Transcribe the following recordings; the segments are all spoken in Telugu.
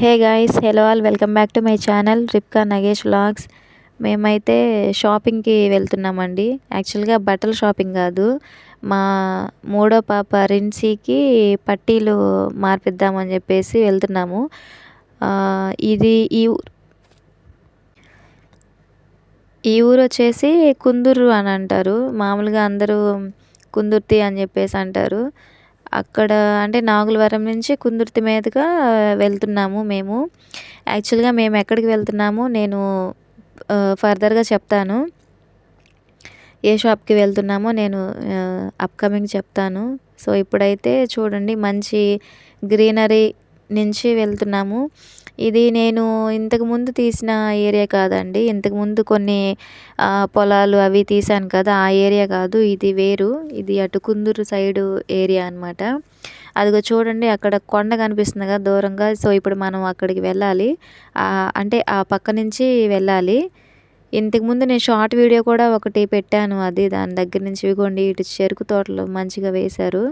Hey guys, hello all, welcome back to my channel Ripka Nagesh vlogs. మేమైతే షాపింగ్కి వెళ్తున్నామండి. యాక్చువల్గా బట్టల షాపింగ్ కాదు, మా మూడో పాప రిన్సీకి పట్టీలు మార్పిద్దామని చెప్పేసి వెళ్తున్నాము. ఇది ఈ ఊరు వచ్చేసి కుందూరు అని అంటారు. మామూలుగా అందరూ కుందుర్తి అని చెప్పేసి అంటారు. అక్కడ అంటే నాగులవరం నుంచి కుందుర్తి మీదుగా వెళ్తున్నాము మేము. యాక్చువల్గా మేము ఎక్కడికి వెళ్తున్నాము నేను ఫర్దర్గా చెప్తాను. ఏ షాప్కి వెళ్తున్నామో నేను అప్కమింగ్ చెప్తాను. సో ఇప్పుడైతే చూడండి, మంచి గ్రీనరీ నుంచి వెళ్తున్నాము. ఇది నేను ఇంతకుముందు తీసిన ఏరియా కాదండి. ఇంతకుముందు కొన్ని పొలాలు అవి తీశాను కదా, ఆ ఏరియా కాదు, ఇది వేరు. ఇది అటు కుందూరు సైడు ఏరియా అనమాట. అదిగో చూడండి, అక్కడ కొండ కనిపిస్తుంది కదా దూరంగా. సో ఇప్పుడు మనం అక్కడికి వెళ్ళాలి, అంటే ఆ పక్క నుంచి వెళ్ళాలి. ఇంతకుముందు నేను షార్ట్ వీడియో కూడా ఒకటి పెట్టాను, అది దాని దగ్గర నుంచి. ఇదిగోండి, ఇటు చెరుకు తోటలు మంచిగా వేశారు.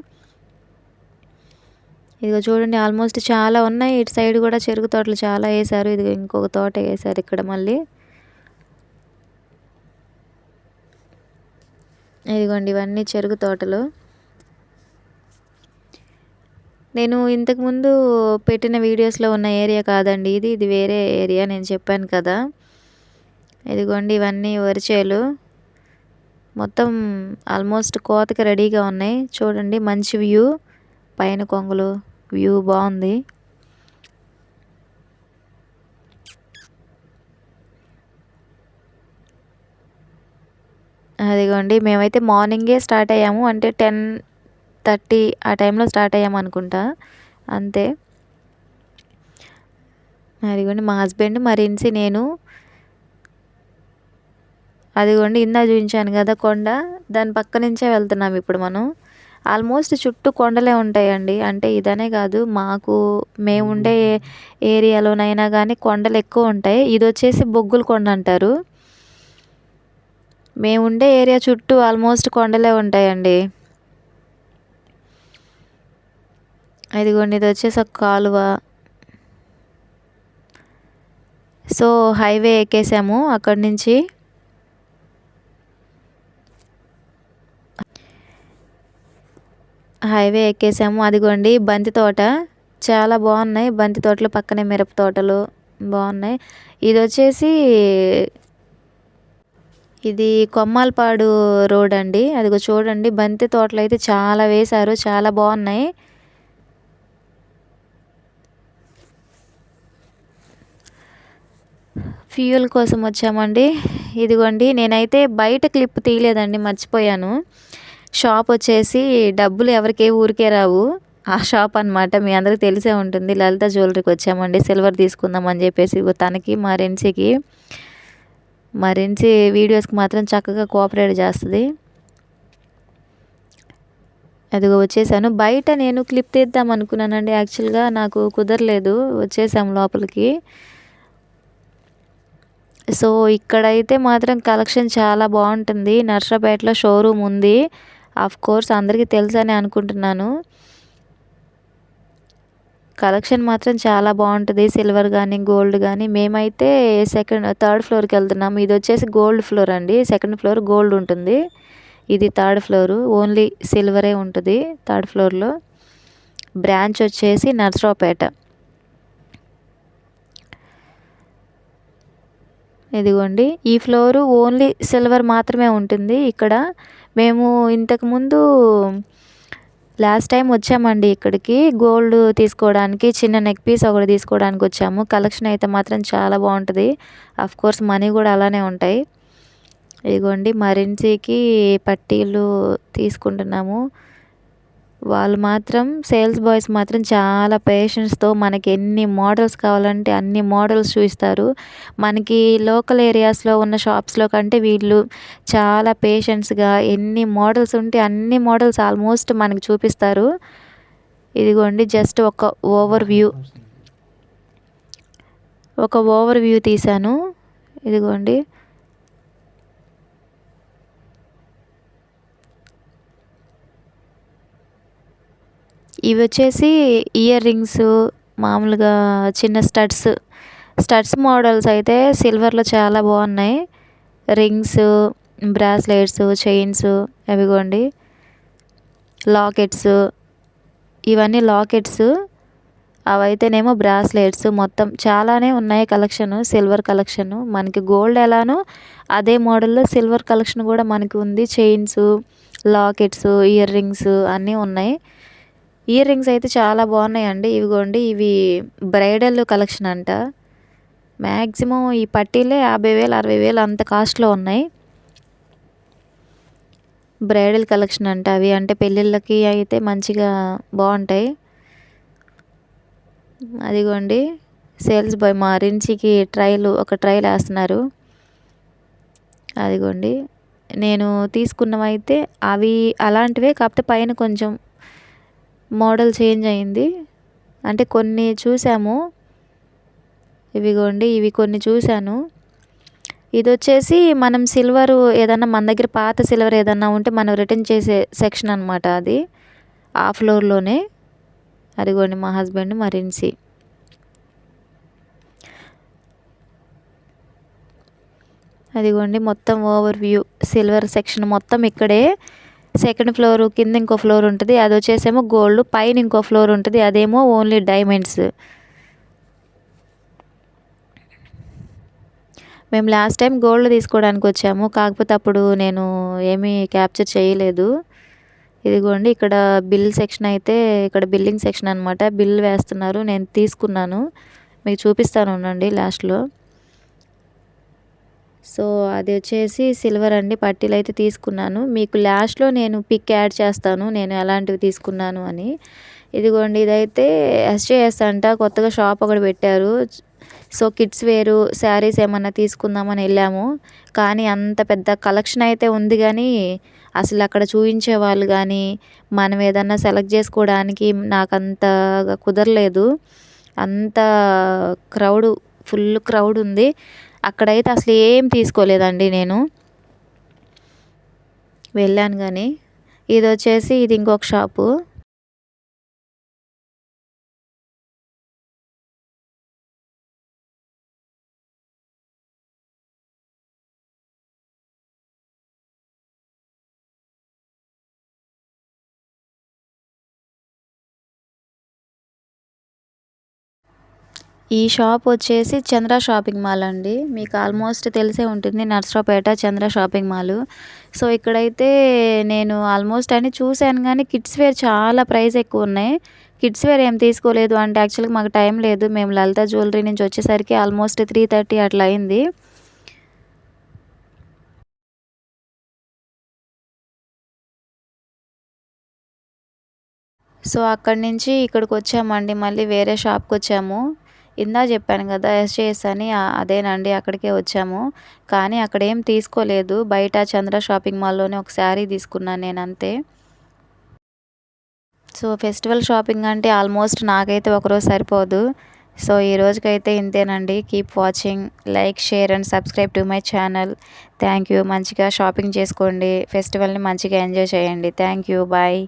ఇదిగో చూడండి, ఆల్మోస్ట్ చాలా ఉన్నాయి. ఇటు సైడ్ కూడా చెరుకు తోటలు చాలా వేశారు. ఇది ఇంకొక తోట వేశారు ఇక్కడ మళ్ళీ. ఇదిగోండి, ఇవన్నీ చెరుకు తోటలు. నేను ఇంతకుముందు పెట్టిన వీడియోస్లో ఉన్న ఏరియా కాదండి ఇది వేరే ఏరియా, నేను చెప్పాను కదా. ఇదిగోండి, ఇవన్నీ వరిచేలు మొత్తం ఆల్మోస్ట్ కోతకి రెడీగా ఉన్నాయి. చూడండి, మంచి వ్యూ, పైన కొంగలు వ్యూ బాగుంది. అదిగోండి, మేమైతే మార్నింగే స్టార్ట్ అయ్యాము. అంటే 10:30 ఆ టైంలో స్టార్ట్ అయ్యాము అనుకుంటా, అంతే. అదిగోండి మా హస్బెండ్, మా రిన్సీ, నేను. అదిగోండి, ఇందా చూపించాను కదా కొండ, దాని పక్క నుంచే వెళ్తున్నాం ఇప్పుడు మనం. ఆల్మోస్ట్ చుట్టూ కొండలే ఉంటాయండి. అంటే ఇదనే కాదు, మేము ఉండే ఏరియాలోనైనా కానీ కొండలు ఎక్కువ ఉంటాయి. ఇది వచ్చేసి బొగ్గుల కొండ అంటారు. మేము ఉండే ఏరియా చుట్టూ ఆల్మోస్ట్ కొండలే ఉంటాయండి. ఇదిగోండి, ఇది వచ్చేసి ఒక కాలువ. సో హైవే ఎక్కేసాము అక్కడి నుంచి. అదిగోండి, బంతి తోట చాలా బాగున్నాయి. బంతి తోటలు పక్కనే మిరప తోటలు బాగున్నాయి. ఇది వచ్చేసి ఇది కొమ్మాలపాడు రోడ్ అండి. అదిగో చూడండి, బంతి తోటలు అయితే చాలా వేశారు, చాలా బాగున్నాయి. ఫ్యూయల్ కోసం వచ్చామండి. ఇదిగోండి, నేనైతే బయట క్లిప్ తీయలేదండి, మర్చిపోయాను. షాప్ వచ్చేసి డబ్బులు ఎవరికి ఊరికే రావు, ఆ షాప్ అనమాట. మీ అందరికి తెలిసే ఉంటుంది. లలిత జ్యువెలరీకి వచ్చామండి, సిల్వర్ తీసుకుందాం అని చెప్పేసి. తనకి మా రెన్సీ వీడియోస్కి మాత్రం చక్కగా కోఆపరేట్ చేస్తుంది. అదిగో వచ్చేసాను. బయట నేను క్లిప్ తీద్దాం అనుకున్నానండి, యాక్చువల్గా నాకు కుదరలేదు. వచ్చేసాము లోపలికి. సో ఇక్కడైతే మాత్రం కలెక్షన్ చాలా బాగుంటుంది. నర్సరావుపేటలో షోరూమ్ ఉంది, ఆఫ్ కోర్స్ అందరికీ తెలుసని అనుకుంటున్నాను. కలెక్షన్ మాత్రం చాలా బాగుంటుంది, సిల్వర్ కానీ గోల్డ్ కానీ. మేమైతే థర్డ్ ఫ్లోర్కి వెళ్తున్నాము. ఇది వచ్చేసి గోల్డ్ ఫ్లోర్ అండి, సెకండ్ ఫ్లోర్ గోల్డ్ ఉంటుంది. ఇది థర్డ్ ఫ్లోరు, ఓన్లీ సిల్వరే ఉంటుంది థర్డ్ ఫ్లోర్లో. బ్రాంచ్ వచ్చేసి నర్సరావుపేట. ఇదిగోండి, ఈ ఫ్లోరు ఓన్లీ సిల్వర్ మాత్రమే ఉంటుంది ఇక్కడ. మేము ఇంతకుముందు లాస్ట్ టైం వచ్చామండి ఇక్కడికి గోల్డ్ తీసుకోవడానికి, చిన్న నెక్ పీస్ ఒకటి తీసుకోవడానికి వచ్చాము. కలెక్షన్ అయితే మాత్రం చాలా బాగుంటుంది. అఫ్ కోర్స్ మనీ కూడా అలానే ఉంటాయి. ఇదిగోండి, మా రిన్సీకి పట్టీలు తీసుకుంటున్నాము. వాళ్ళు మాత్రం సేల్స్ బాయ్స్ మాత్రం చాలా పేషెన్స్తో మనకి ఎన్ని మోడల్స్ కావాలంటే అన్ని మోడల్స్ చూపిస్తారు. మనకి లోకల్ ఏరియాస్లో ఉన్న షాప్స్లో కంటే వీళ్ళు చాలా పేషెన్స్గా ఎన్ని మోడల్స్ ఉంటే అన్ని మోడల్స్ ఆల్మోస్ట్ మనకి చూపిస్తారు. ఇదిగోండి, జస్ట్ ఒక ఓవర్ వ్యూ తీశాను. ఇదిగోండి, ఇవి వచ్చేసి ఇయర్ రింగ్స్, మామూలుగా చిన్న స్టడ్స్ మోడల్స్ అయితే సిల్వర్లో చాలా బాగున్నాయి. రింగ్స్, బ్రాస్లెట్స్, చైన్స్, అవిగోండి లాకెట్స్, ఇవన్నీ లాకెట్స్, అవైతేనేమో బ్రాస్లెట్స్, మొత్తం చాలానే ఉన్నాయి కలెక్షన్. సిల్వర్ కలెక్షన్ మనకి గోల్డ్ ఎలానో అదే మోడల్లో సిల్వర్ కలెక్షన్ కూడా మనకి ఉంది. చైన్స్, లాకెట్స్, ఇయర్ రింగ్స్ అన్నీ ఉన్నాయి. ఇయర్ రింగ్స్ అయితే చాలా బాగున్నాయండి. ఇవిగోండి ఇవి బ్రైడల్ కలెక్షన్ అంట. మ్యాక్సిమం ఈ పట్టీలే 50,000 60,000 అంత కాస్ట్లో ఉన్నాయి. బ్రైడల్ కలెక్షన్ అంట అవి. అంటే పెళ్ళిళ్ళకి అయితే మంచిగా బాగుంటాయి. అదిగోండి సేల్స్ బాయ్ మా రిన్సీకి ఒక ట్రైల్ వేస్తున్నారు. అదిగోండి నేను తీసుకున్నవైతే అవి అలాంటివే, కాకపోతే పైన కొంచెం మోడల్ చేంజ్ అయింది. అంటే కొన్ని చూసాము. ఇవిగోండి ఇవి కొన్ని చూశాను. ఇది వచ్చేసి మనం సిల్వర్ ఏదన్నా మన దగ్గర పాత సిల్వర్ ఏదన్నా ఉంటే మనం రిటర్న్ చేసే సెక్షన్ అనమాట అది. ఆ ఫ్లోర్లోనే. అదిగోండి మా హస్బెండ్, మా రిన్సీ. అదిగోండి మొత్తం ఓవర్ వ్యూ సిల్వర్ సెక్షన్ మొత్తం ఇక్కడే. సెకండ్ ఫ్లోర్ కింద ఇంకో ఫ్లోర్ ఉంటుంది, అది వచ్చేసేమో గోల్డ్. పైన ఇంకో ఫ్లోర్ ఉంటుంది, అదేమో ఓన్లీ డైమండ్స్. మేము లాస్ట్ టైం గోల్డ్ తీసుకోవడానికి వచ్చాము, కాకపోతే అప్పుడు నేను ఏమీ క్యాప్చర్ చేయలేదు. ఇదిగోండి ఇక్కడ బిల్ సెక్షన్ అయితే, ఇక్కడ బిల్లింగ్ సెక్షన్ అనమాట. బిల్ వేస్తున్నారు, నేను తీసుకున్నాను, మీకు చూపిస్తాను ఉండండి లాస్ట్లో. సో అది వచ్చేసి సిల్వర్ అండి. పట్టీలు అయితే తీసుకున్నాను, మీకు లాస్ట్లో నేను పిక్ యాడ్ చేస్తాను నేను ఎలాంటివి తీసుకున్నాను అని. ఇదిగోండి ఇదైతే ఎస్జేఎస్ అంట, కొత్తగా షాప్ ఒకటి పెట్టారు. సో కిడ్స్ వేరు శారీస్ ఏమన్నా తీసుకుందామని వెళ్ళాము, కానీ అంత పెద్ద కలెక్షన్ అయితే ఉంది కానీ అసలు అక్కడ చూపించే వాళ్ళు కానీ మనం ఏదన్నా సెలెక్ట్ చేసుకోవడానికి నాకు అంతగా కుదరలేదు. అంత ఫుల్ క్రౌడ్ ఉంది. అక్కడైతే అసలు ఏం తీసుకోలేదండి నేను. వెళ్ళాను కానీ ఇది వచ్చేసి ఇది ఇంకొక షాపు. ఈ షాప్ వచ్చేసి చంద్ర షాపింగ్ మాల్ అండి. మీకు ఆల్మోస్ట్ తెలిసే ఉంటుంది, నర్సరావుపేట చంద్ర షాపింగ్ మాల్. సో ఇక్కడైతే నేను ఆల్మోస్ట్ అన్ని చూశాను కానీ కిడ్స్ వేర్ చాలా ప్రైస్ ఎక్కువ ఉన్నాయి. కిడ్స్ వేర్ ఏం తీసుకోలేదు, అంటే యాక్చువల్గా మాకు టైం లేదు. మేము లలిత జ్యువెలరీ నుంచి వచ్చేసరికి ఆల్మోస్ట్ 3:30 అట్లా అయింది. సో అక్కడి నుంచి ఇక్కడికి వచ్చామండి, మళ్ళీ వేరే షాప్కి వచ్చాము. చెప్పాను కదా ఎస్జేఎస్ అని, అదేనండి అక్కడికే వచ్చాము. కానీ అక్కడ ఏం తీసుకోలేదు. బయట చంద్ర షాపింగ్ మాల్లోనే ఒక శారీ తీసుకున్నాను నేను, అంతే. సో ఫెస్టివల్ షాపింగ్ అంటే ఆల్మోస్ట్ నాకైతే ఒకరోజు సరిపోదు. సో ఈ రోజుకైతే ఇంతేనండి. Keep watching, like, share and subscribe to my channel. Thank you. మంచిగా షాపింగ్ చేసుకోండి, ఫెస్టివల్ని మంచిగా ఎంజాయ్ చేయండి. Thank you. బాయ్.